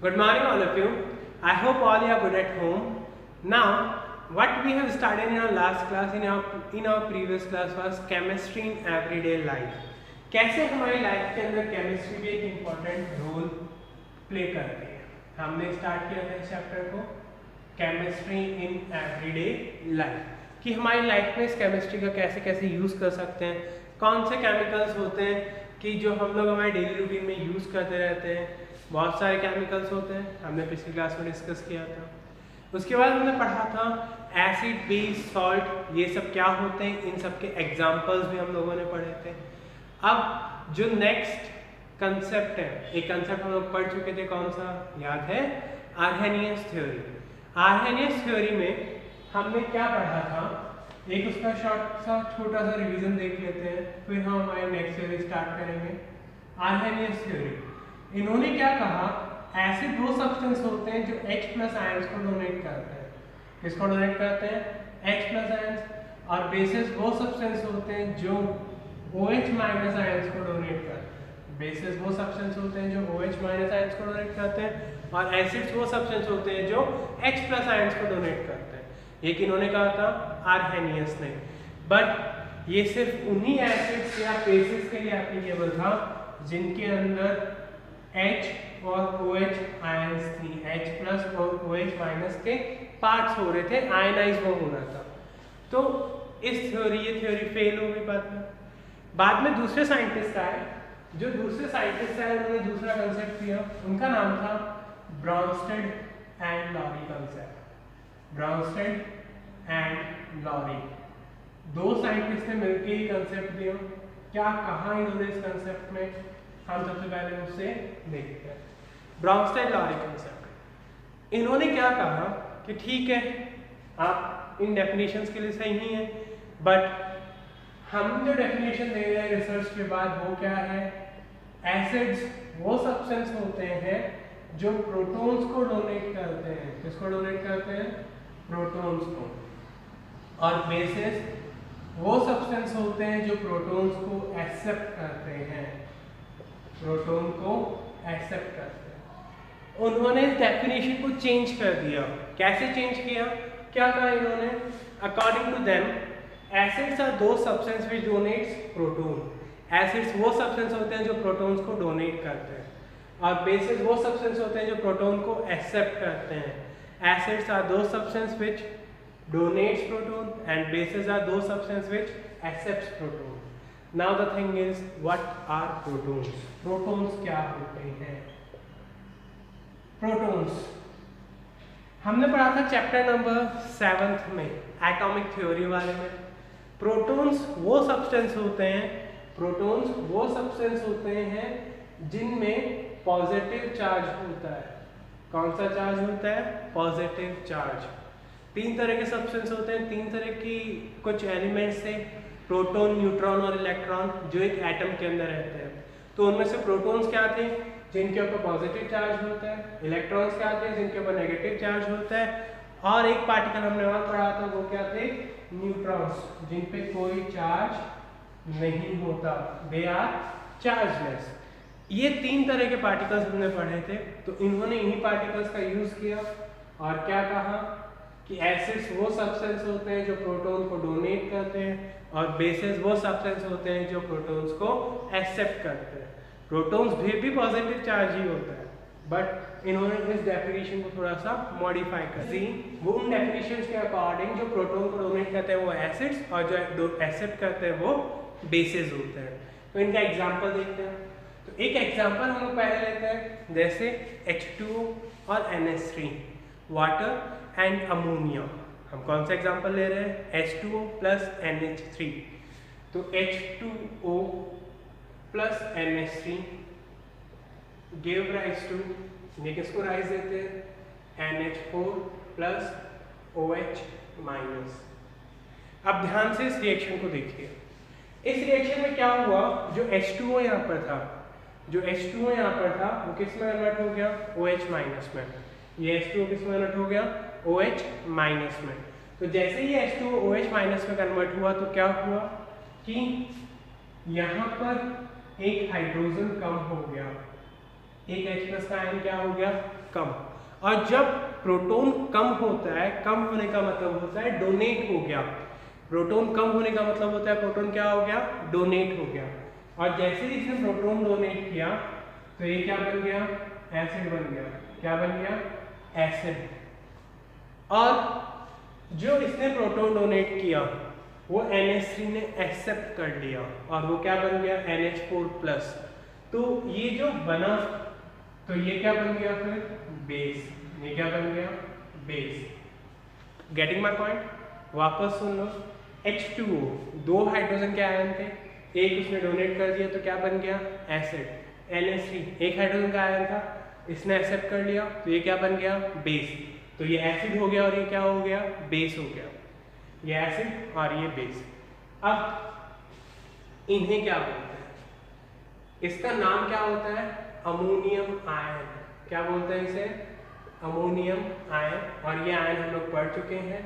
Good morning, all of you. I hope all you are good at home. Now, what we have started in our last class, in our previous class was chemistry in everyday life. कैसे हमारी life के अंदर chemistry भी एक important role play करती है. हमने start किया था इस चैप्टर को केमिस्ट्री इन एवरीडे लाइफ कि हमारी लाइफ में इस केमिस्ट्री का कैसे कैसे यूज़ कर सकते हैं, कौन से केमिकल्स होते हैं कि जो हम लोग हमारे डेली रूटीन में यूज़ करते रहते हैं. बहुत सारे केमिकल्स होते हैं, हमने पिछली क्लास में डिस्कस किया था. उसके बाद हमने पढ़ा था एसिड, बेस, सॉल्ट, ये सब क्या होते हैं, इन सब के एग्जाम्पल्स भी हम लोगों ने पढ़े थे. अब जो नेक्स्ट कंसेप्ट है, एक कंसेप्ट हम लोग पढ़ चुके थे, कौन सा याद है? Arrhenius theory. आर्हेनियस थ्योरी में हमने क्या पढ़ा था, एक उसका छोटा सा रिवीजन देख लेते हैं, फिर हम हमारे नेक्स्ट थ्योरी स्टार्ट करेंगे. आर्हेनियस थ्योरी, इन्होंने क्या कहा, एसिड वो सब्सटेंस होते हैं जो H प्लस आयंस को डोनेट करते हैं. किसको डोनेट करते हैं? H plus ions. और बेसिस वो सब्सटेंस होते हैं जो OH माइनस आयंस को डोनेट करते हैं. बेसिस वो सब्सटेंस होते हैं जो OH माइनस आयंस को डोनेट करते हैं, और एसिड्स वो सब्सटेंस होते हैं जो H प्लस आयंस को डोनेट करते हैं. ये किन्होंने कहा था? आर्हेनियस ने. बट ये सिर्फ उन्हीं एसिड्स या बेसिस के लिए एप्लीकेबल था जिनके अंदर H और OH आयंस थी. H प्लस और OH माइनस के पार्ट्स हो रहे थे, आयनाइज वो हो रहा था. तो इस थ्योरी, ये थ्योरी फेल हो गई बाद में. बाद में दूसरे साइंटिस्ट आए, जो दूसरे साइंटिस्ट आए उन्होंने दूसरा कंसेप्ट दिया. उनका नाम था Bronsted and Lowry concept. Bronsted and Lowry, दो साइंटिस्ट ने मिलकर ही कंसेप्ट दिया. क्या कहा इन्होंने इस कंसेप्ट में, हम सबसे पहले उससे देखते हैं. ब्राउनस्टेड लॉरी कंसेप्ट, इन्होंने क्या कहा कि ठीक है, आप इन डेफिनेशंस के लिए सही ही हैं, बट हम जो डेफिनेशन दे रहे हैं रिसर्च के बाद वो क्या है? एसिड्स वो सब्सटेंस होते हैं जो प्रोटॉन्स को डोनेट करते हैं. किसको डोनेट करते हैं? प्रोटॉन्स को. और बेसिस वो सब्सटेंस होते हैं जो प्रोटॉन्स को एक्सेप्ट करते हैं. प्रोटॉन को एक्सेप्ट करते हैं. उन्होंने इस डेफिनेशन को चेंज कर दिया. कैसे चेंज किया? क्या कहा इन्होंने? According to them acids are दो substance which donates proton. Acids वो सब्सटेंस होते हैं जो प्रोटॉन्स को डोनेट करते हैं, और बेसिस वो सब्सटेंस होते हैं जो प्रोटॉन को एक्सेप्ट करते हैं. एसिड्स आर दो substance which donates proton and bases are दो substance which accepts proton. Now the thing is, what are protons? Protons क्या होते हैं? Protons हमने पढ़ा था चैप्टर नंबर 7 में, एटॉमिक थ्योरी वाले में. प्रोटॉन्स वो सब्सटेंस होते हैं, प्रोटॉन्स वो सब्सटेंस होते हैं जिनमें पॉजिटिव चार्ज होता है. कौन सा चार्ज होता है? Positive charge. तीन तरह के सब्सटेंस होते हैं, तीन तरह की कुछ एलिमेंट्स से, प्रोटॉन, न्यूट्रॉन और इलेक्ट्रॉन, जो एक एटम के अंदर रहते हैं. तो उनमें से प्रोटॉन्स क्या थे? जिनके ऊपर पॉजिटिव चार्ज होता है. इलेक्ट्रॉन्स क्या थे? जिनके ऊपर नेगेटिव चार्ज होता है. और एक पार्टिकल हमने और पढ़ा था, वो क्या थे? न्यूट्रॉन्स, जिन पे कोई चार्ज नहीं होता. They are chargeless. ये तीन तरह के पार्टिकल्स हमने पढ़े थे. तो इन्होंने इन्हीं पार्टिकल्स का यूज किया और क्या कहा कि एसिड्स वो सब्सटेंस होते हैं जो प्रोटॉन को डोनेट करते हैं, और बेसिस वो सब्सटेंस होते हैं जो प्रोटॉन्स को एक्सेप्ट करते हैं. प्रोटॉन्स भी पॉजिटिव चार्ज ही होता है, बट इन्होंने इस डेफिनेशन को थोड़ा सा मॉडिफाई कर दी. वो उन डेफिनेशंस के अकॉर्डिंग जो प्रोटॉन को डोनेट करते हैं वो एसिड्स, और जो एक्सेप्ट करते हैं वो बेसिस होते हैं. तो इनका एग्जाम्पल देखते हैं. तो एक एग्जाम्पल हम लोग पहले लेते हैं, जैसे H2O और NH3, वाटर एंड अमोनिया. हम कौन सा एग्जाम्पल ले रहे हैं? H2O plus NH3. तो H2O plus NH3 give rise to, ये किसको राइज देते हैं? NH4 plus OH minus. अब ध्यान से इस रिएक्शन को देखिए. इस रिएक्शन में क्या हुआ? जो H2O यहाँ पर था, जो H2O यहाँ पर था, वो किस में कन्वर्ट हो गया? OH माइनस में. ये H2O किस में कन्वर्ट हो गया? OH माइनस में. तो जैसे ही H2O OH माइनस में कन्वर्ट हुआ तो क्या हुआ कि यहाँ पर एक हाइड्रोजन कम हो गया, एक H प्लस का आयन क्या हो गया? कम। और जब प्रोटॉन कम होता है, कम होने का मतलब होता है डोनेट हो गया। प्रोटॉन कम होने का मतलब होता है प्रोटॉन क्या हो गया, डोनेट हो गया। और जैसे ही इसने प्रोटॉन डोनेट किया तो ये क्या बन गया, एसिड बन गया। क्या बन गया, एसिड। और जो इसने प्रोटॉन डोनेट किया वो NH3 ने एक्सेप्ट कर लिया और वो क्या बन गया, NH4+। तो ये जो बना, तो ये क्या बन गया फिर, बेस। ये क्या बन गया, बेस। Getting my point? वापस सुन लो, H2O, 2 हाइड्रोजन के आयन थे, एक उसने डोनेट कर दिया तो क्या बन गया, एसिड। NH3, 1 हाइड्रोजन का आयन था, इसने एक्सेप्ट कर लिया तो ये क्या बन गया, बेस। तो ये एसिड हो गया और ये क्या हो गया, बेस हो गया। ये एसिड और ये बेस। अब इन्हें क्या बोलते हैं, इसका नाम क्या होता है, अमोनियम आयन। क्या बोलते हैं इसे, अमोनियम आयन। और ये आयन हम लोग पढ़ चुके हैं,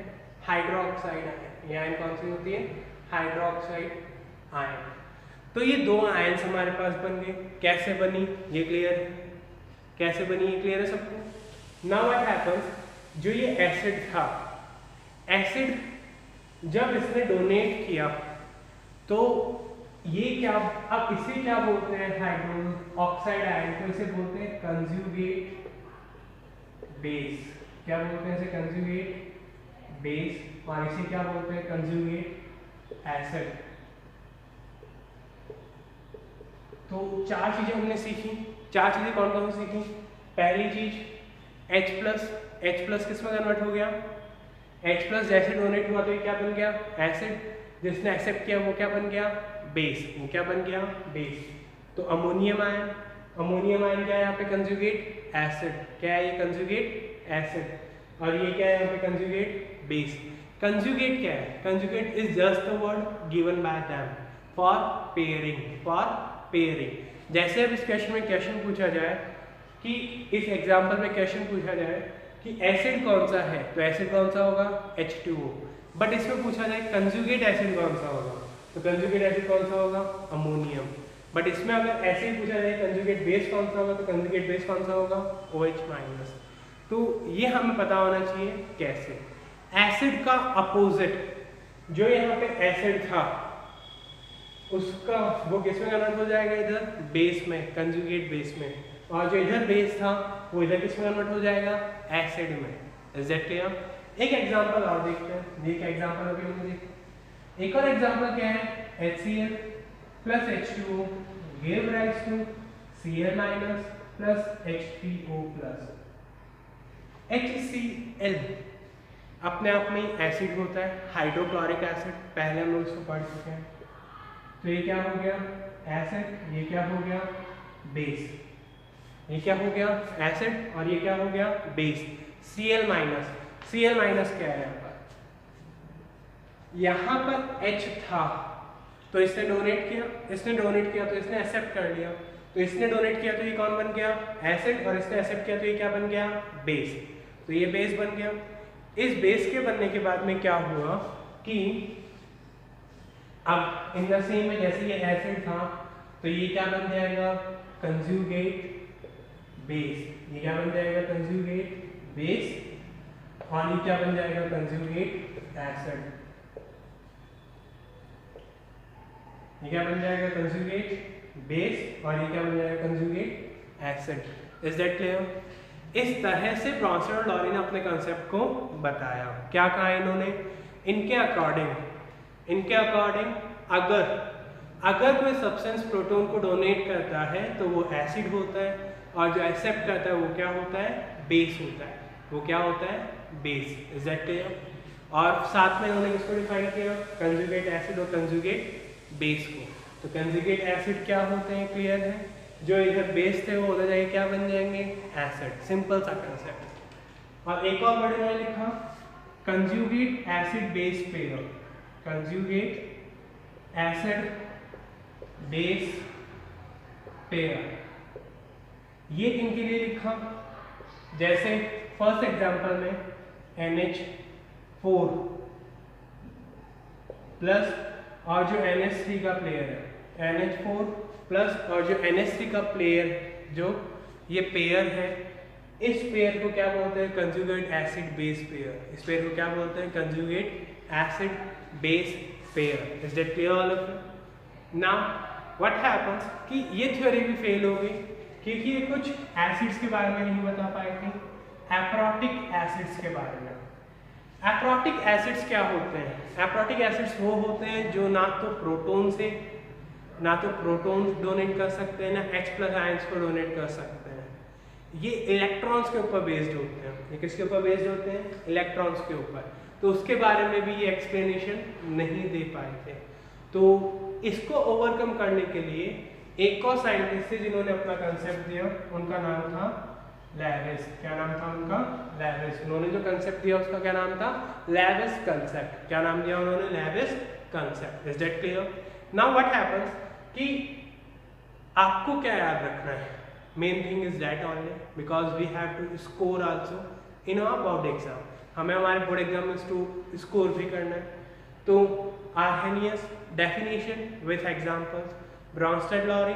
हाइड्रोक्साइड आयन। ये आयन कौन सी होती है, हाइड्रोक्साइड आयन। तो ये 2 आयन्स हमारे पास बन गए। कैसे बनी ये क्लियर है, कैसे बनी ये क्लियर है सबको। नाउ व्हाट हैपेंस, जो ये एसिड था, एसिड जब इसने डोनेट किया तो ये क्या, अब इसे क्या बोलते हैं, हाइड्रोजन ऑक्साइड आयन को इसे बोलते हैं कंजुगेट बेस। क्या बोलते हैं इसे, कंजुगेट बेस। और इसे क्या बोलते हैं, कंजुगेट एसिड। तो 4 चीजें हमने सीखी। 4 चीजें कौन कौन सी सीखी। पहली चीज H+ किस में कन्वर्ट हो गया, H+ जैसे डोनेट हुआ तो ये क्या बन गया, एसिड। जिसने एक्सेप्ट किया वो क्या बन गया, बेस। वो क्या बन गया, बेस। तो अमोनियम आयन, अमोनियम आयन क्या है यहाँ पे, कंजुगेट एसिड। क्या है ये, कंजुगेट एसिड। और ये क्या है यहाँ पे, कंजुगेट बेस। कंजुगेट क्या है, conjugate is just the word given by them for pairing, for pairing. जैसे अब इस क्वेश्चन में क्वेश्चन पूछा जाए कि इस एग्जांपल में क्वेश्चन पूछा जाए कि एसिड कौन सा है, तो एसिड कौन सा होगा, H2O। बट इसमें पूछा जाए कंजुगेट एसिड कौन सा होगा, तो कंजुगेट एसिड कौन सा होगा, अमोनियम। बट इसमें अगर ऐसे ही पूछा जाए कंजुगेट बेस कौन सा होगा, तो कंजुगेट बेस कौन सा होगा, OH-। तो ये हमें पता होना चाहिए कैसे। एसिड का अपोजिट, जो यहाँ पे एसिड था उसका वो किस में कन्वर्ट हो जाएगा, इधर बेस में, कंजुगेट बेस में। और जो इधर बेस था वो इधर किस में कन्वर्ट हो जाएगा, एसिड में। Is that clear? एक एग्जांपल और देखते हैं। ये क्या एग्जांपल अभी हमने देखा। एक और एग्जांपल क्या है, HCl plus H2O give rise to Cl minus plus H3O plus। HCl अपने आप में एसिड होता है, हाइड्रोक्लोरिक एसिड। पहले हम लोग इसको पढ़ चुके हैं। तो ये क्या हो गया, एसिड। ये क्या हो गया, बेस। ये क्या हो गया, एसिड। और ये क्या हो गया, base. Cl minus, Cl minus क्या है यहाँ पर H था तो इसने डोनेट किया, इसने डोनेट किया तो इसने एक्सेप्ट कर लिया। तो इसने डोनेट किया तो ये कौन बन गया, एसिड। और इसने एक्सेप्ट किया तो ये क्या बन गया, बेस। तो ये बेस बन गया। इस बेस के बनने के बाद में क्या हुआ कि अब इन द सेम में जैसे ये एसिड था तो ये क्या बन जाएगा, कंजुगेट बेस। ये क्या बन जाएगा, कंजुगेट बेस। और ये क्या बन जाएगा, कंजुगेट एसिड। ये क्या बन जाएगा, कंजुगेट बेस। और ये क्या बन जाएगा, conjugate acid. Is that clear? इस तरह से ब्रॉन्सन और लॉरी ने अपने कंसेप्ट को बताया। क्या कहा इन्होंने, इनके अकॉर्डिंग अगर कोई सब्सटेंस प्रोटॉन को डोनेट करता है तो वो एसिड होता है, और जो एक्सेप्ट करता है वो क्या होता है, बेस होता है। वो क्या होता है, बेस। Is that clear? और साथ में इन्होंने किसको डिफाइन किया, कंजुगेट एसिड और कंजुगेट बेस को। तो कंजुगेट एसिड क्या होते हैं, क्लियर है? जो इधर बेस थे वो उधर जाके क्या बन जाएंगे, एसिड। सिंपल सा कंसेप्ट। और एक और वर्ड मैंने लिखा, conjugate acid base pair. Conjugate acid base pair, ये इनके लिए लिखा। जैसे फर्स्ट एग्जांपल में NH4 प्लस और जो NH3 का प्लेयर है, NH4 प्लस और जो NH3 का प्लेयर जो ये पेयर है, इस पेयर को क्या बोलते हैं? Conjugate acid base pair. इस पेयर को क्या बोलते हैं? Conjugate acid base pair. Is that clear all of you? Now what happens कि ये थ्योरी भी फेल हो गई क्योंकि ये कुछ एसिड्स के बारे में नहीं बता पाए थे, एप्रोटिक एसिड्स के बारे में। एप्रोटिक एसिड्स क्या होते हैं? एप्रोटिक एसिड्स वो होते हैं जो ना तो प्रोटॉन डोनेट कर सकते हैं, ना H+ आयंस को डोनेट कर सकते हैं। ये इलेक्ट्रॉन्स के ऊपर बेस्ड होते हैं। ये किसके ऊपर बेस्ड होते हैं? इलेक्ट्रॉन्स के ऊपर। तो उसके बारे में भी ये एक्सप्लेनेशन नहीं दे पाए थे। तो इसको ओवरकम करने के लिए एक और साइंटिस्ट थे जिन्होंने अपना कंसेप्ट दिया, उनका नाम था लेविस। क्या नाम था उनका? लेविस। उन्होंने जो कंसेप्ट दिया उसका क्या नाम था? Lewis concept. क्या नाम दिया उन्होंने? Lewis concept. Is that clear? Now what happens कि आपको क्या याद रखना है? Main thing is that only because we have to score also in our board exam. हमें हमारे बोर्ड एग्जाम में स्कोर भी करना है। तो Arrhenius definition with examples, Brønsted-lorry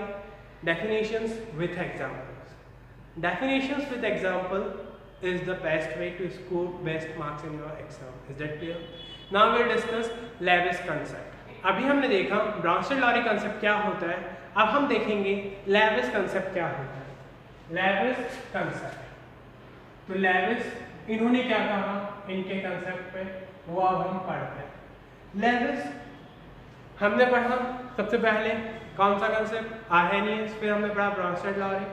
definitions with examples. Definitions with example is the best way to score best marks in your exam. Is that clear? Now we'll discuss Lewis concept. अभी हमने देखा Brønsted-lorry concept क्या होता है, अब हम देखेंगे Levi's concept क्या होता है। लेविस कंसेप्ट, तो लेविस इन्होंने क्या कहा इनके कंसेप्ट पे वो अब हम पढ़ते हैं। लेविस हमने पढ़ा सबसे पहले कौन सा कंसेप्ट? आर्हेनियस। फिर हमने पढ़ा ब्रॉन्स्टेड-लॉरी।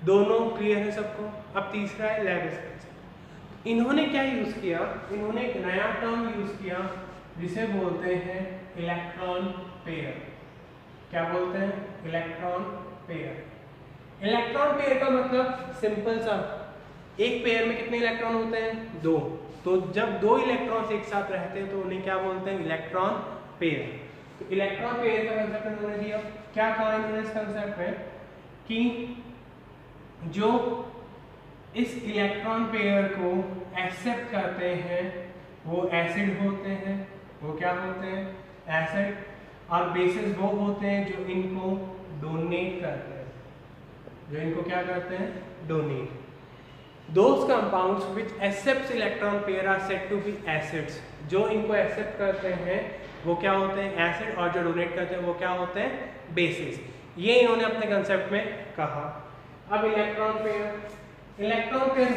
दोनों क्लियर है सबको? अब तीसरा है लेविस कंसेप्ट। इन्होंने क्या यूज किया? इन्होंने एक नया टर्म यूज किया जिसे बोलते हैं इलेक्ट्रॉन पेयर। क्या बोलते हैं? Electron pair. इलेक्ट्रॉन पेयर का मतलब सिंपल सा, एक पेयर में कितने इलेक्ट्रॉन होते हैं? 2। तो जब 2 इलेक्ट्रॉन्स एक साथ रहते हैं तो उन्हें क्या बोलते हैं? Electron pair. तो इलेक्ट्रॉन पेयर का कंसेप्ट उन्होंने दिया। क्या कहा इन्होंने इस कंसेप्ट में कि जो इस इलेक्ट्रॉन पेयर को एक्सेप्ट करते हैं वो एसिड होते हैं। वो क्या होते हैं? एसिड। और बेसिस वो होते हैं जो इनको डोनेट करते हैं। जो इनको क्या करते हैं? Donate. Those compounds which accepts electron pair are said to be acids. जो इनको एक्सेप्ट करते हैं वो क्या होते हैं? एसिड। और जो डोनेट करते हैं वो क्या होते हैं? बेसिस। ये इन्होंने अपने कंसेप्ट में कहा। अब इलेक्ट्रॉन पेयर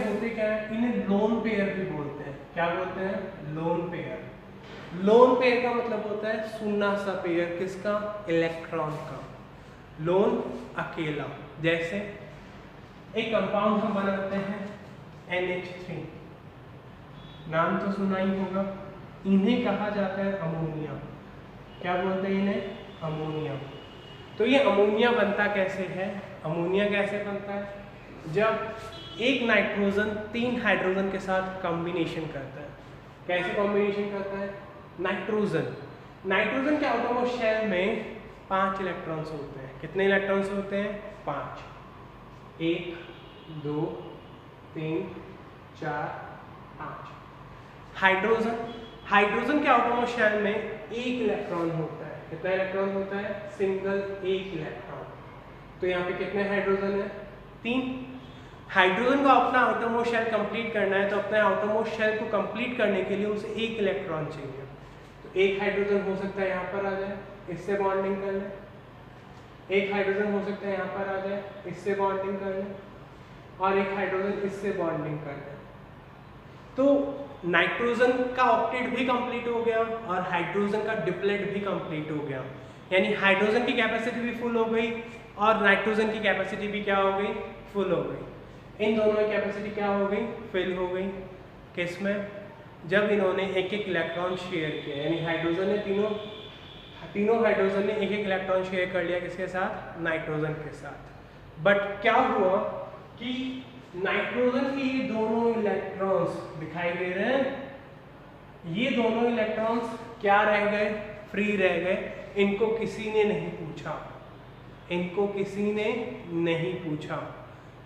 होते क्या है? इन्हें लोन पेयर भी बोलते हैं। क्या बोलते हैं? Lone pair. लोन पेयर का मतलब होता है सुन्ना सा पेयर। किसका? इलेक्ट्रॉन का। लोन अकेला। जैसे एक कंपाउंड हम बनाते हैं NH3, नाम तो सुना ही होगा। इन्हें कहा जाता है अमोनिया। क्या बोलते हैं इन्हें? अमोनिया। तो ये अमोनिया बनता कैसे है? अमोनिया कैसे बनता है? जब एक नाइट्रोजन 3 हाइड्रोजन के साथ कॉम्बिनेशन करता है। कैसे कॉम्बिनेशन करता है? नाइट्रोजन के आउटरमोस्ट शेल में 5 इलेक्ट्रॉन्स होते हैं। कितने इलेक्ट्रॉन्स होते हैं? 5। 1 2 3 4 5। हाइड्रोजन के आउटरमोस्ट शेल में 1 इलेक्ट्रॉन होता है। कितना इलेक्ट्रॉन होता है? Single 1 electron. तो यहाँ पे कितने हाइड्रोजन है? 3। हाइड्रोजन को अपना आउटरमोस्ट शेल कंप्लीट करना है तो अपने आउटरमोस्ट शेल को कंप्लीट करने के लिए उसे 1 इलेक्ट्रॉन चाहिए। तो एक हाइड्रोजन हो सकता है यहाँ पर आ जाए, इससे बॉन्डिंग कर ले। एक हाइड्रोजन हो सकता है यहाँ पर आ जाए, इससे बॉन्डिंग कर ले। और एक हाइड्रोजन इससे बॉन्डिंग कर ले। तो नाइट्रोजन का ऑक्टेट भी कंप्लीट हो गया और हाइड्रोजन का डिप्लेट भी कंप्लीट हो गया। यानी हाइड्रोजन की कैपेसिटी भी फुल हो गई और नाइट्रोजन की कैपेसिटी भी क्या हो गई? फुल हो गई। इन दोनों की कैपेसिटी क्या हो गई? फिल हो गई। किस में? जब इन्होंने एक इलेक्ट्रॉन शेयर किया। यानी हाइड्रोजन ने तीनों हाइड्रोजन ने एक इलेक्ट्रॉन शेयर कर लिया। किसके साथ? नाइट्रोजन के साथ। बट क्या हुआ कि नाइट्रोजन के ये दोनों इलेक्ट्रॉन्स दिखाई दे रहे हैं, ये दोनों इलेक्ट्रॉन्स क्या रह गए? फ्री रह गए। इनको किसी ने नहीं पूछा।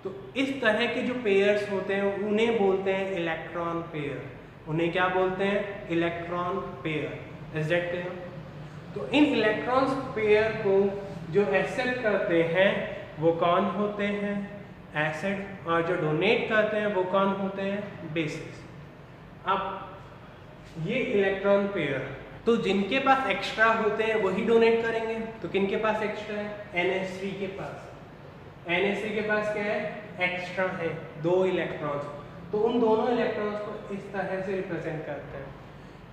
तो इस तरह के जो पेयर्स होते हैं उन्हें बोलते हैं इलेक्ट्रॉन पेयर। उन्हें क्या बोलते हैं? Electron pair. Is that clear? तो इन इलेक्ट्रॉन्स पेयर को जो एक्सेप्ट करते हैं वो कौन होते हैं? एसिड और जो डोनेट करते हैं वो कौन होते हैं, बेसिस। अब ये इलेक्ट्रॉन पेयर, तो जिनके पास एक्स्ट्रा होते हैं वही डोनेट करेंगे। तो किनके पास एक्स्ट्रा है, NH3 के पास। NH3 के पास क्या है, एक्स्ट्रा है 2 इलेक्ट्रॉन्स, तो उन दोनों इलेक्ट्रॉन्स को इस तरह से रिप्रेजेंट करते हैं।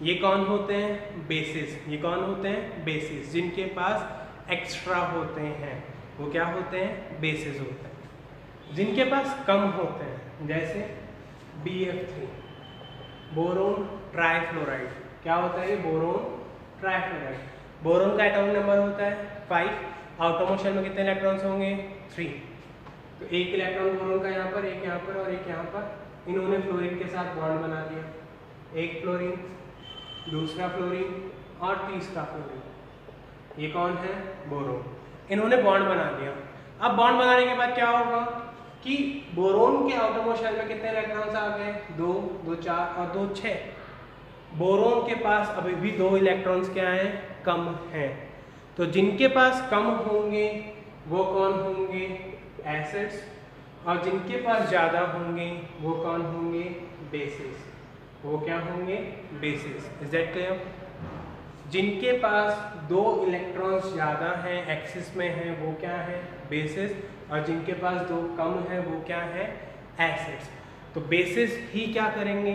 ये कौन होते हैं, बेसिस। ये कौन होते हैं, बेसिस। जिनके पास एक्स्ट्रा होते हैं वो क्या होते हैं, बेसिस होते हैं। जिनके पास कम होते हैं जैसे BF3, बोरोन ट्राइफ्लोराइड, क्या होता है ये, बोरोन ट्राइफ्लोराइड। बोरोन का एटॉमिक नंबर होता है 5, आउटरमोस्ट शेल में कितने इलेक्ट्रॉन्स होंगे, 3। तो एक इलेक्ट्रॉन बोरोन का यहाँ पर, एक यहाँ पर और एक यहाँ पर। इन्होंने फ्लोरीन के साथ बॉन्ड बना दिया, एक फ्लोरीन, दूसरा फ्लोरीन और तीसरा फ्लोरीन। ये कौन है, बोरोन। इन्होंने बॉन्ड बना दिया। अब बॉन्ड बनाने के बाद क्या होगा कि बोरोन के आउटरमोस्ट शेल में कितने इलेक्ट्रॉन्स आ गए, 2, 2 4 और 2 6। बोरोन के पास अभी भी 2 इलेक्ट्रॉन्स क्या हैं, कम हैं। तो जिनके पास कम होंगे वो कौन होंगे, एसिड्स, और जिनके पास ज़्यादा होंगे वो कौन होंगे, बेसिस। वो क्या होंगे, बेसिस। Is that clear. जिनके पास 2 इलेक्ट्रॉन्स ज़्यादा हैं, एक्सिस में हैं, वो क्या है, बेसिस, और जिनके पास 2 कम है वो क्या है, एसिड्स। तो बेसिस ही क्या करेंगे,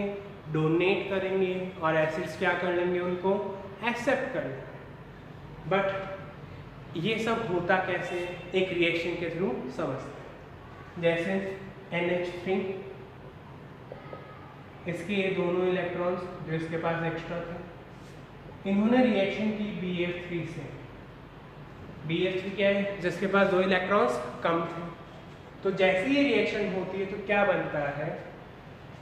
डोनेट करेंगे, और एसिड्स क्या कर लेंगे, उनको एक्सेप्ट कर लेंगे। बट ये सब होता कैसे, एक रिएक्शन के थ्रू समझते हैं। जैसे NH3, इसके ये दोनों इलेक्ट्रॉन्स जो इसके पास एक्स्ट्रा थे, इन्होंने रिएक्शन की BF3 से। BF3 क्या है, जिसके पास 2 इलेक्ट्रॉन्स कम थे। तो जैसे ये रिएक्शन होती है तो क्या बनता है,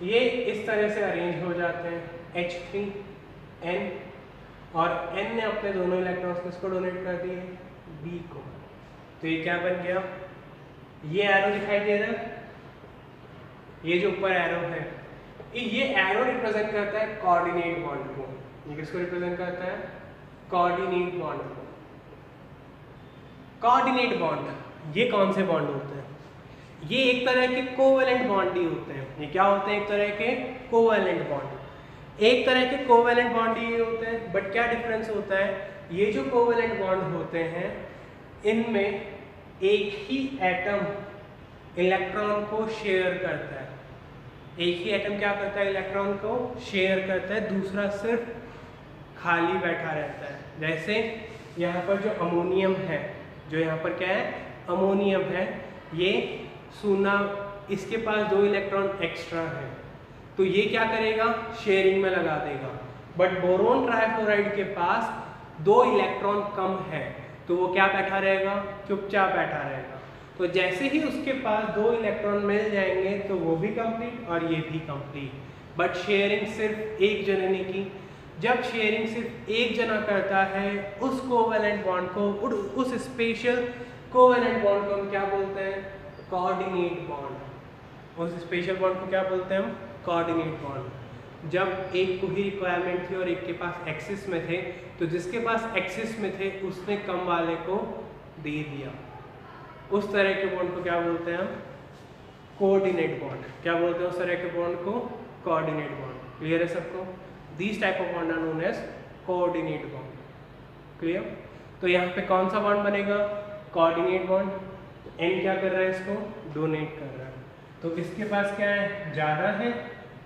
ये इस तरह से अरेंज हो जाते हैं, H3N, और N ने अपने दोनों इलेक्ट्रॉन्स किसको डोनेट कर दिए, B को। तो ये क्या बन गया, ये एरो दिखाई दे रहा है, ये जो ऊपर एरो है, ये एरो रिप्रेजेंट करता है कोऑर्डिनेट बॉन्ड को। ये किसको रिप्रेजेंट करता है, कोऑर्डिनेट बॉन्ड को। कोऑर्डिनेट बॉन्ड ये कौन से बॉन्ड होते हैं, ये एक तरह के कोवेलेंट बॉन्ड ही होते हैं। ये क्या होते हैं, एक तरह के कोवेलेंट बॉन्ड। एक तरह के कोवेलेंट बॉन्ड ही होते हैं, बट क्या डिफरेंस होता है, ये जो कोवेलेंट बॉन्ड होते हैं इनमें एक ही एटम इलेक्ट्रॉन को शेयर करता है। एक ही एटम क्या करता है, इलेक्ट्रॉन को शेयर करता है, दूसरा सिर्फ खाली बैठा रहता है। जैसे यहाँ पर जो अमोनियम है, जो यहाँ पर क्या है, अमोनियम है, ये सूना, इसके पास 2 इलेक्ट्रॉन एक्स्ट्रा है, तो ये क्या करेगा, शेयरिंग में लगा देगा। बट बोरोन ट्राइफ्लोराइड के पास 2 इलेक्ट्रॉन कम है, तो वो क्या बैठा रहेगा, चुपचाप बैठा रहेगा। तो जैसे ही उसके पास 2 इलेक्ट्रॉन मिल जाएंगे तो वो भी कंप्लीट और ये भी कंप्लीट। बट शेयरिंग सिर्फ एक जने ने की। जब शेयरिंग सिर्फ एक जना करता है, उस कोवेलेंट बॉन्ड को, उस स्पेशल कोवेलेंट बॉन्ड को हम क्या बोलते हैं, कोऑर्डिनेट बॉन्ड। उस स्पेशल बॉन्ड को क्या बोलते हैं हम, कोऑर्डिनेट बॉन्ड। जब एक को ही रिक्वायरमेंट थी और एक के पास एक्सिस में थे, तो जिसके पास एक्सिस में थे उसने कम वाले को दे दिया। उस तरह के बॉन्ड को क्या बोलते हैं हम, कोऑर्डिनेट बॉन्ड। क्या बोलते हैं उस तरह के बॉन्ड को, कोऑर्डिनेट बॉन्ड। क्लियर है सबको, these type of bond are known as coordinate bond. Clear. तो यहाँ पे कौन सा बॉन्ड बनेगा, कोऑर्डिनेट बॉन्ड। एन क्या कर रहा है, इसको डोनेट कर रहा है, तो इसके पास क्या है, ज़्यादा है,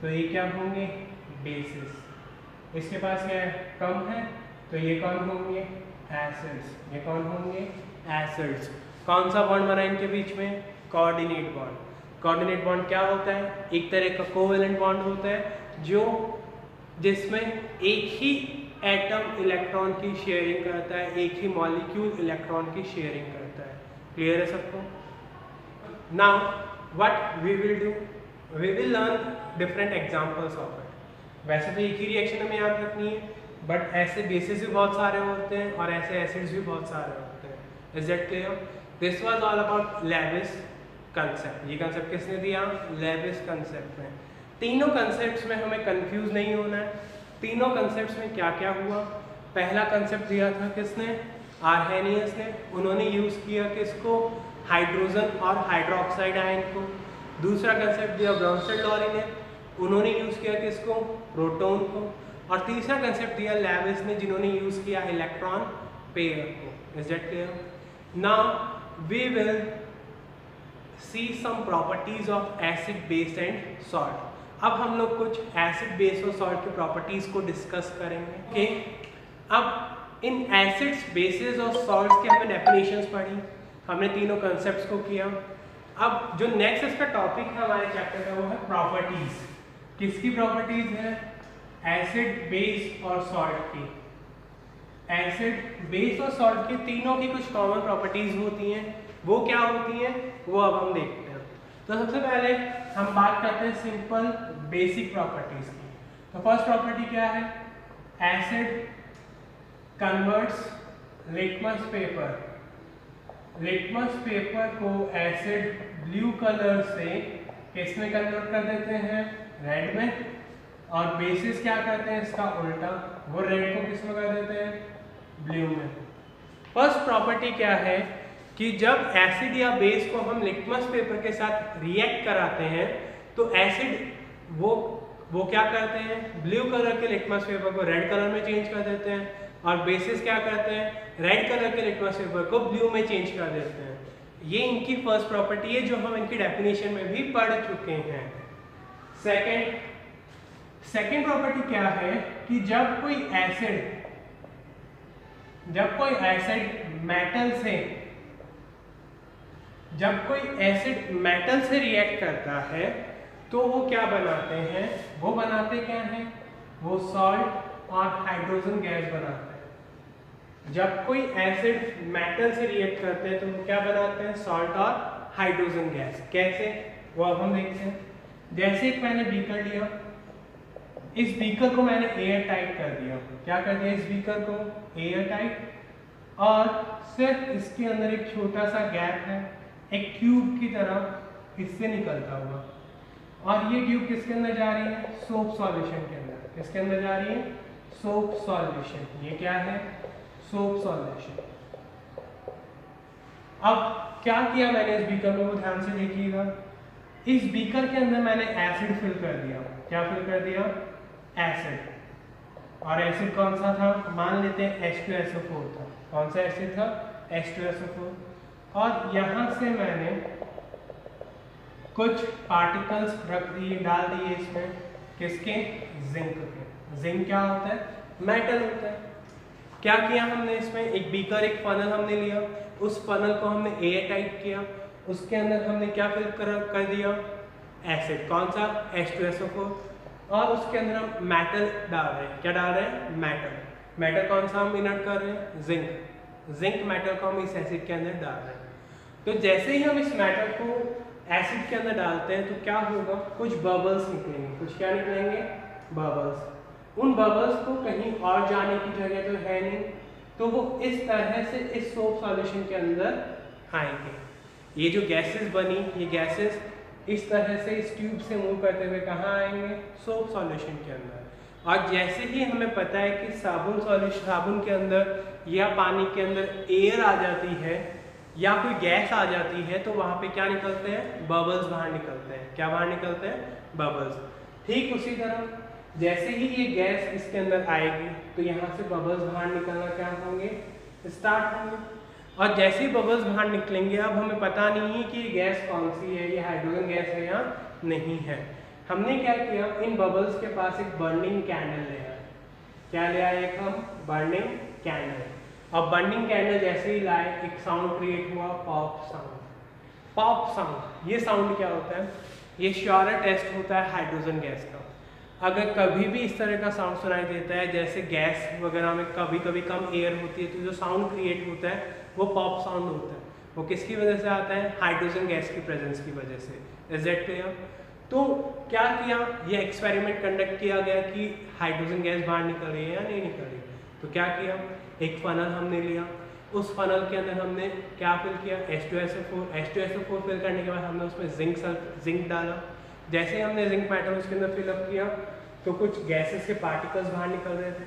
तो ये क्या होंगे, बेसिस। इसके पास क्या है, कम है, तो ये कौन होंगे, एसिड्स। ये कौन होंगे, एसिड्स। कौन सा बॉन्ड बना इनके बीच में, कोऑर्डिनेट बॉन्ड। कोऑर्डिनेट बॉन्ड क्या होता है, एक तरह का कोवेलेंट बॉन्ड होता है जो जिसमें एक ही एटम इलेक्ट्रॉन की शेयरिंग करता है, एक ही मॉलिक्यूल इलेक्ट्रॉन की शेयरिंग करता है। क्लियर है सबको। Now what we will do, we will learn different examples of it. वैसे तो एक ही रिएक्शन हमें याद रखनी है, बट ऐसे बेसिस भी बहुत सारे होते हैं और ऐसे एसिड्स भी बहुत सारे होते हैं। Is that clear. This was all about Lewis concept. ये कंसेप्ट किसने दिया, लेविस कंसेप्ट में। तीनों कंसेप्ट्स में हमें कंफ्यूज नहीं होना है। तीनों कंसेप्ट्स में क्या क्या हुआ, पहला कंसेप्ट दिया था किसने, आर्हेनियस ने। उन्होंने यूज़ किया किसको, हाइड्रोजन और हाइड्रोक्साइड आयन को। दूसरा कंसेप्ट दिया ब्राउनस्टेड-लॉरी ने, उन्होंने यूज़ किया किसको, प्रोटॉन को। और तीसरा कंसेप्ट दिया लेविस ने, जिन्होंने यूज़ किया इलेक्ट्रॉन पेयर को। Is that clear? Now we will see some properties of acid, base and salt. अब हम लोग कुछ एसिड, बेस और सॉल्ट की प्रॉपर्टीज को डिस्कस करेंगे। ओके, अब इन एसिड्स, बेसिस और सॉल्ट्स के हमने डेफिनेशंस पढ़ी, हमने तीनों कंसेप्ट्स को किया। अब जो नेक्स्ट इसका टॉपिक है हमारे चैप्टर का, वो है प्रॉपर्टीज। किसकी प्रॉपर्टीज है? एसिड, बेस और सॉल्ट की। एसिड, बेस और सॉल्ट की तीनों की कुछ कॉमन प्रॉपर्टीज होती हैं। वो क्या होती हैं वो अब हम देखते हैं। तो सबसे पहले हम बात करते हैं सिंपल बेसिक प्रॉपर्टीज की। तो फर्स्ट प्रॉपर्टी क्या है? एसिड कन्वर्ट्स लिटमस पेपर को एसिड ब्लू कलर से किस में कन्वर्ट कर देते हैं? रेड में। और बेसिस क्या करते हैं इसका उल्टा, वो रेड को किस में कर देते हैं? ब्लू में। फर्स्ट प्रॉपर्टी क्या है कि जब एसिड या बेस को हम लिटमस पेपर के साथ रिएक्ट कराते हैं तो एसिड वो क्या करते हैं? ब्लू कलर के लिटमस पेपर को रेड कलर में चेंज कर देते हैं, और बेसिस क्या करते हैं? रेड कलर के लिटमस पेपर को ब्लू में चेंज कर देते हैं। ये इनकी फर्स्ट प्रॉपर्टी है जो हम इनकी डेफिनेशन में भी पढ़ चुके हैं। सेकेंड प्रॉपर्टी क्या है कि जब कोई एसिड मेटल से रिएक्ट करता है तो वो क्या बनाते हैं? वो बनाते क्या हैं? वो सॉल्ट और हाइड्रोजन गैस बनाते हैं। जब कोई एसिड मेटल से रिएक्ट करते हैं तो वो क्या बनाते हैं? सॉल्ट और हाइड्रोजन गैस। कैसे? वो अब हम देखते हैं। जैसे कि मैंने बीकर लिया, इस बीकर को मैंने एयर टाइट कर दिया। क्या कर दिया? इस बीकर को एयर टाइट, और सिर्फ इसके अंदर एक छोटा सा गैप है, एक ट्यूब की तरह इससे निकलता हुआ। और ये ट्यूब किसके अंदर जा रही है? सोप सॉल्यूशन के अंदर। किसके अंदर जा रही है? Soap solution. ये क्या है? Soap solution. अब क्या किया मैंने इस बीकर में, वो ध्यान से देखिएगा। इस बीकर के अंदर मैंने एसिड फिल कर दिया। क्या फिल कर दिया? एसिड। और एसिड कौन सा था? मान लेते हैं H2SO4 था। कौन सा एसिड था? H2SO4। और यहाँ से मैंने कुछ पार्टिकल्स रख दिए, डाल दिए इसमें। किसके? जिंक के। जिंक क्या होता है? मेटल होता है। क्या किया हमने इसमें? एक बीकर, एक फनल हमने लिया, उस फनल को हमने एयर टाइट किया, उसके अंदर हमने क्या फिल कर दिया? एसिड। कौन सा? H2SO4। और उसके अंदर हम मेटल डाल रहे हैं। क्या डाल रहे हैं? मेटल। मेटल कौन सा हम इनर्ट कर रहे हैं? जिंक। जिंक मेटल को हम इस एसिड के अंदर डाल रहे हैं। तो जैसे ही हम इस मेटल को एसिड के अंदर डालते हैं तो क्या होगा? कुछ बबल्स निकलेंगे। कुछ क्या निकलेंगे? बबल्स। उन बबल्स को कहीं और जाने की जगह तो है नहीं, तो वो इस तरह से इस सोप सॉल्यूशन के अंदर आएंगे। ये जो गैसेस बनी, ये गैसेस इस तरह से इस ट्यूब से मूव करते हुए कहाँ आएंगे? सोप सॉल्यूशन के अंदर। और जैसे ही हमें पता है कि साबुन के अंदर या पानी के अंदर एयर आ जाती है या कोई गैस आ जाती है तो वहाँ पे क्या निकलते हैं? बबल्स बाहर निकलते हैं। क्या बाहर निकलते हैं? बबल्स। ठीक उसी तरह जैसे ही ये गैस इसके अंदर आएगी तो यहाँ से बबल्स बाहर निकलना क्या होंगे? स्टार्ट होंगे। और जैसे ही बबल्स बाहर निकलेंगे, अब हमें पता नहीं है कि ये गैस कौन सी है, ये हाइड्रोजन गैस है या नहीं है। हमने क्या किया? इन बबल्स के पास एक बर्निंग कैंडल ले आए। क्या ले आए? एक हम बर्निंग कैंडल। और बर्निंग कैंडल जैसे ही लाए, एक साउंड क्रिएट हुआ, पॉप साउंड। पॉप साउंड, ये साउंड क्या होता है? ये श्योर टेस्ट होता है हाइड्रोजन गैस का। अगर कभी भी इस तरह का साउंड सुनाई देता है, जैसे गैस वगैरह में कभी कभी कम एयर होती है, तो जो साउंड क्रिएट होता है वो पॉप साउंड होता है। वो किसकी वजह से आता है? हाइड्रोजन गैस की प्रेजेंस की वजह से। Is that clear? तो क्या किया? ये एक्सपेरिमेंट कंडक्ट किया गया कि हाइड्रोजन गैस बाहर निकल रही है या नहीं निकल रही। तो क्या किया? एक फनल हमने लिया, उस फनल के अंदर हमने क्या फिल किया? H2SO4। H2SO4 फिल करने के बाद हमने उसमें जिंक डाला। जैसे हमने जिंक मेटल उसके अंदर फिलअप किया तो कुछ गैसेस के पार्टिकल्स बाहर निकल रहे थे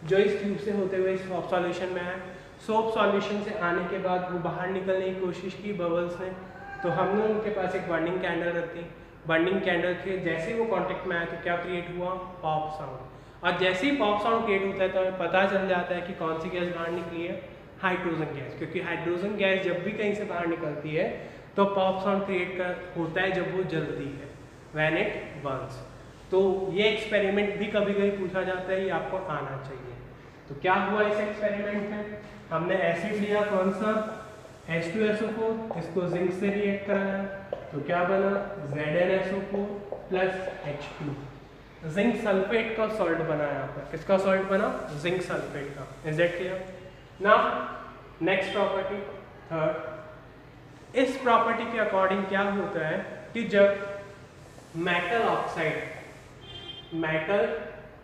जो इस ट्यूब से होते हुए इस सॉल्यूशन में आए। सोप सॉल्यूशन से आने के बाद वो बाहर निकलने की कोशिश की बबल्स ने, तो हमने उनके पास एक बर्निंग कैंडल रख दी। बर्निंग कैंडल के जैसे ही वो कांटेक्ट में आया तो क्या क्रिएट हुआ, पॉप साउंड। और जैसे ही पॉप साउंड क्रिएट होता है तो हमें पता चल जाता है कि कौन सी गैस बाहर निकली है, हाइड्रोजन गैस। क्योंकि हाइड्रोजन गैस जब भी कहीं से बाहर निकलती है तो पॉप साउंड क्रिएट होता है जब वो जलती है, व्हेन इट बर्न्स। तो ये एक्सपेरिमेंट भी कभी कभी पूछा जाता है, ये आपको आना चाहिए। तो क्या हुआ इस एक्सपेरिमेंट में, हमने एसिड लिया कौन सा, H2SO4, इसको जिंक से रिएक्ट कराया तो क्या बना, ZnSO4 plus H2, zinc sulphate का सॉल्ट बना यहाँ पर। किसका सॉल्ट बना, जिंक सल्फेट का। Is that clear? Now next property, third. इस प्रॉपर्टी के अकॉर्डिंग क्या होता है कि जब मेटल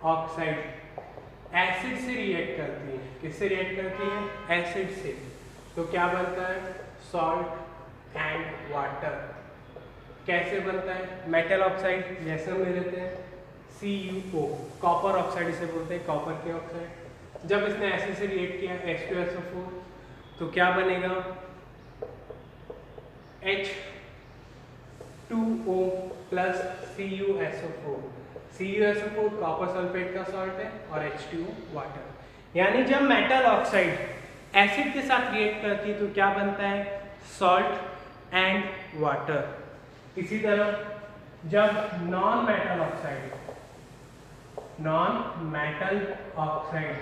ऑक्साइड एसिड से रिएक्ट करती है, किससे रिएक्ट करती है, एसिड से, तो क्या बनता है, सॉल्ट एंड वाटर। कैसे बनता है, मेटल ऑक्साइड जैसे हम ले लेते हैं CuO, कॉपर ऑक्साइड इसे बोलते हैं, कॉपर के ऑक्साइड। जब इसने एसिड से रिएक्ट किया H2SO4 तो क्या बनेगा, H2O plus CuSO4। CuSO4 copper sulphate का सॉल्ट है और H2O वाटर। यानी जब मेटल ऑक्साइड एसिड के साथ रिएक्ट करती है तो क्या बनता है, सॉल्ट एंड वाटर। इसी तरह जब नॉन मेटल ऑक्साइड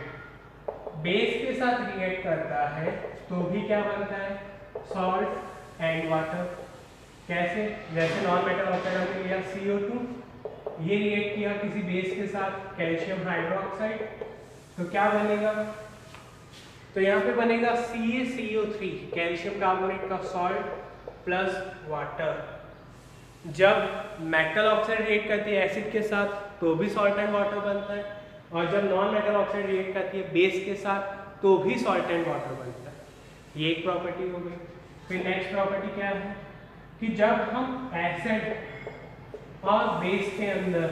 बेस के साथ रिएक्ट करता है तो भी क्या बनता है, सॉल्ट एंड वाटर। कैसे, जैसे नॉन मेटल ऑक्साइड हमने लिया CO2, ये रिएक्ट किया किसी बेस के साथ कैल्शियम हाइड्रोक्साइड, तो क्या बनेगा, तो यहाँ पे बनेगा CaCO3, कैल्शियम कार्बोनेट का सॉल्ट प्लस वाटर। जब मेटल ऑक्साइड रिएक्ट करती है एसिड के साथ तो भी सॉल्ट एंड वाटर बनता है, और जब नॉन मेटल ऑक्साइड रिएक्ट करती है बेस के साथ तो भी सॉल्ट एंड वाटर बनता है। ये एक प्रॉपर्टी हो गई। फिर नेक्स्ट प्रॉपर्टी क्या है कि जब हम एसिड और बेस के अंदर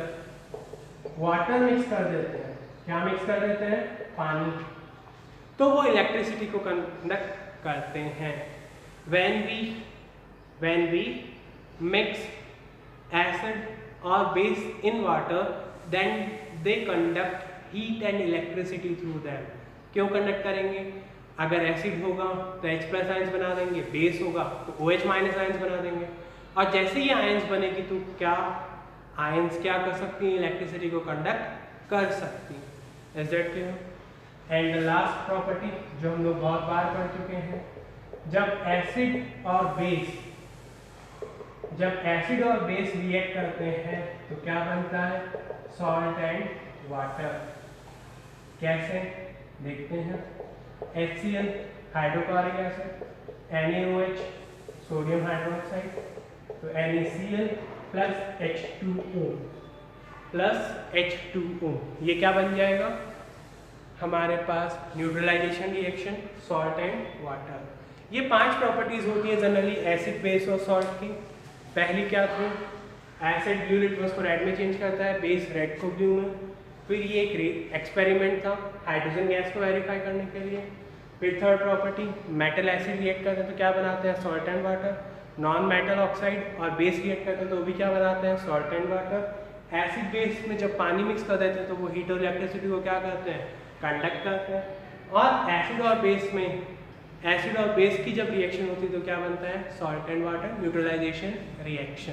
वाटर मिक्स कर देते हैं, क्या मिक्स कर देते हैं, पानी, तो वो इलेक्ट्रिसिटी को कंडक्ट करते हैं। when we mix acid or base in water then they conduct heat and electricity through them। क्यों कंडक्ट करेंगे, अगर एसिड होगा तो H प्लस आयंस बना देंगे, बेस होगा तो OH माइनस आयंस बना देंगे, और जैसे ही आयंस बनेगी तो क्या आयंस क्या कर सकती हैं, इलेक्ट्रिसिटी को कंडक्ट कर सकती हैं। Is that clear? And the last property जो हम लोग बहुत बार पढ़ चुके हैं, जब एसिड और बेस रिएक्ट करते हैं तो क्या बनता है, सॉल्ट एंड वाटर। कैसे देखते हैं, HCl hydrochloric acid, NaOH sodium hydroxide, तो NaCl प्लस H2O, ये क्या बन जाएगा हमारे पास, neutralisation reaction, salt and water. ये 5 प्रॉपर्टीज होती है जनरली एसिड, बेस और सॉल्ट की। पहली क्या थी, एसिड ब्लू लिटमस को रेड में चेंज करता है, बेस रेड को ब्लू में। फिर ये एक एक्सपेरिमेंट था हाइड्रोजन गैस को वेरीफाई करने के लिए। फिर third property, metal acid react करते हैं तो क्या बनाते हैं, salt and water. Non metal oxide और बेस रिएक्ट करते हैं तो भी क्या बनाते हैं, salt and water. Acid base में जब पानी मिक्स कर देते हैं तो वो हीट और इलेक्ट्रिसिटी को क्या करते हैं, कंडक्ट करते हैं। और एसिड और बेस की जब रिएक्शन होती है तो क्या बनता है, salt and water, neutralisation reaction.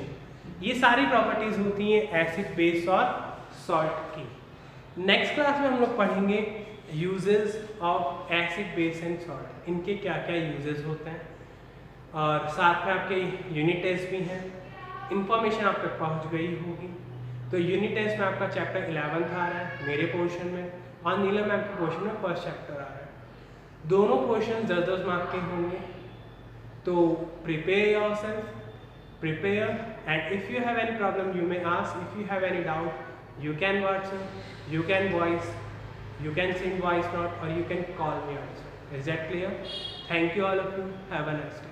ये सारी प्रॉपर्टीज होती हैं एसिड, बेस और सॉल्ट की। नेक्स्ट क्लास में हम लोग पढ़ेंगे uses of acid, base and salt, इनके क्या क्या यूजेस होते हैं, और साथ में आपके यूनिट टेस्ट भी हैं। इंफॉर्मेशन आप तक पहुंच गई होगी। तो यूनिट टेस्ट में आपका चैप्टर 11 आ रहा है मेरे पोर्शन में, और नीलम मैम के पोर्शन में फर्स्ट चैप्टर आ रहा है। दोनों पोर्शन 10-10 मार्क के होंगे। तो prepare yourself, and if you have any problem you may ask, if you have any doubt you can WhatsApp, you can voice, you can send voice note, or you can call me also. Is that clear? Thank you all of you. Have a nice day.